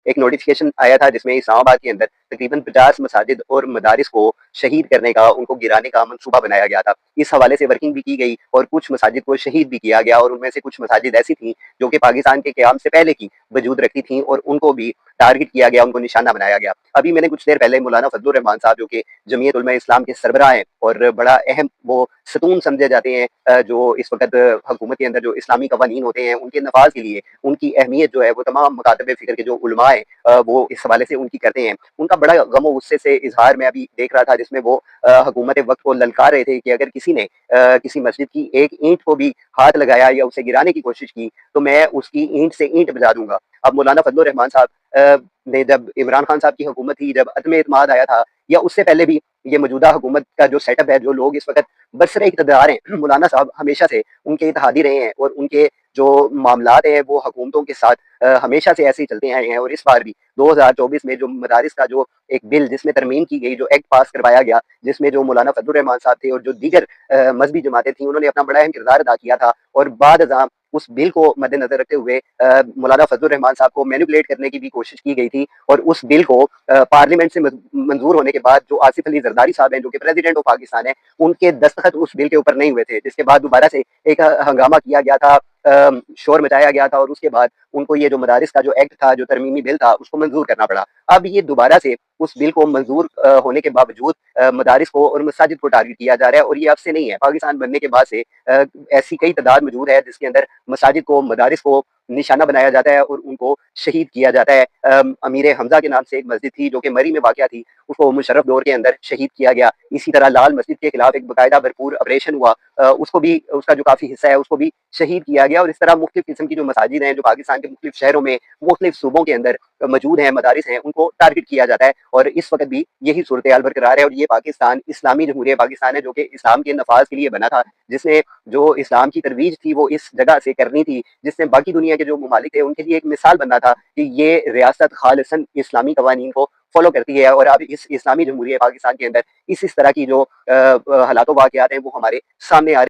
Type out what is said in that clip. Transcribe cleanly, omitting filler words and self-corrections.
ایک نوٹیفिकेशन आया था जिसमें इस्लामाबाद के अंदर तकरीबन 50 मसाजिद और मदारिस को शहीद करने का, उनको गिराने का मंसूबा बनाया गया था। इस हवाले से वर्किंग भी की गई और कुछ मसाजिद को शहीद भी किया गया, और उनमें से कुछ मसाजिद ऐसी थी जो कि पाकिस्तान के क़याम से पहले की वजूद रखती थी और उनको भी टारगेट किया गया, उनको निशाना बनाया गया। अभी मैंने कुछ देर पहले मौलाना फजलुर रहमान साहब जो कि जमीयत उलमा इस्लाम के सरबराह हैं और बड़ा अहम वो सतून समझे जाते हैं, जो इस वक्त हुकूमत के अंदर जो इस्लामी कवानीन होते हैं उनके नफाज के लिए उनकी अहमियत जो है वो तमाम मकातब फ़िक्र के जो उलमा हैं वो इस हवाले से उनकी करते हैं। उनका बड़ा गम और गुस्से से इजहार मैं अभी देख रहा था, जिसमें वो हुकूमत वक्त को ललकार रहे थे कि अगर किसी ने किसी मस्जिद की एक ईंट को भी हाथ लगाया या उसे गिराने की कोशिश की तो मैं उसकी ईंट से ईंट बजा दूंगा। अब मौलाना फजलुर रहमान साहब ने, जब इमरान खान साहब की हुकूमत थी, जब अदम एतमाद आया था, या उससे पहले भी ये मौजूदा हुकूमत का जो सेटअप है, जो लोग इस वक्त बरसरे इक़्तिदार हैं, मौलाना साहब हमेशा से उनके इत्तेहादी रहे हैं और उनके जो मामलात हैं वो हुकूमतों के साथ हमेशा से ऐसे ही चलते आए हैं। और इस बार भी 2024 में जो मदारिस का जो एक बिल जिसमें तरमीम की गई, जो एक्ट पास करवाया गया, जिसमें जो मौलाना फजलुर रहमान साहब थे और जो दीगर मजहबी जमातें थी, उन्होंने अपना बड़ा अहम किरदार अदा किया था। और बाद अज़ां उस बिल को मद्देनजर रखते हुए मौलाना फजलुर रहमान साहब को मैनिपुलेट करने की भी कोशिश की गई थी, और उस बिल को पार्लियामेंट से मंजूर होने के बाद जो आसिफ अली जरदारी साहब हैं, जो कि प्रेसिडेंट ऑफ पाकिस्तान है, उनके दस्तखत उस बिल के ऊपर नहीं हुए थे, जिसके बाद दोबारा से एक हंगामा किया गया था, शोर मचाया गया था, और उसके बाद उनको ये जो मदारिस का जो एक्ट था, जो तरमीमी बिल था, उसको मंजूर करना पड़ा। अब ये दोबारा से उस बिल को मंजूर होने के बावजूद मदारिस को और मसाजिद को टारगेट किया जा रहा है, और ये अब से नहीं है। पाकिस्तान बनने के बाद से ऐसी कई तादाद मौजूद है जिसके अंदर मसाजिद को, मदारिस को निशाना बनाया जाता है और उनको शहीद किया जाता है। अमीर हमजा के नाम से एक मस्जिद थी जो कि मरी में वाक़या थी, उसको मुशर्रफ दौर के अंदर शहीद किया गया। इसी तरह लाल मस्जिद के खिलाफ एक बाकायदा भरपूर ऑपरेशन हुआ, उसको भी, उसका जो काफ़ी हिस्सा है उसको भी शहीद किया गया। और इस तरह मुख्तलिफ किस्म की जो मसाजिद हैं, जो पाकिस्तान के मुख्तलिफ शहरों में, मुख्तलिफ सूबों के अंदर मौजूद हैं, मदारिस हैं, उनको टारगेट किया जाता है। और इस वक्त भी यही सूरत हाल बरकरार है। और ये पाकिस्तान इस्लामी जमहूरिया पाकिस्तान है, जो कि इस्लाम के नफाज के लिए बना था, जिसने जो इस्लाम की तरवीज थी वो इस जगह से करनी थी, जिसने बाकी दुनिया के जो ममालिक थे उनके लिए एक मिसाल बनना था कि ये रियासत खालिसन इस्लामी कवानीन को फॉलो करती है। और अब इस इस्लामी जमहूरिया पाकिस्तान के अंदर इस तरह की जो हालात वाक़यात हैं वो हमारे सामने आ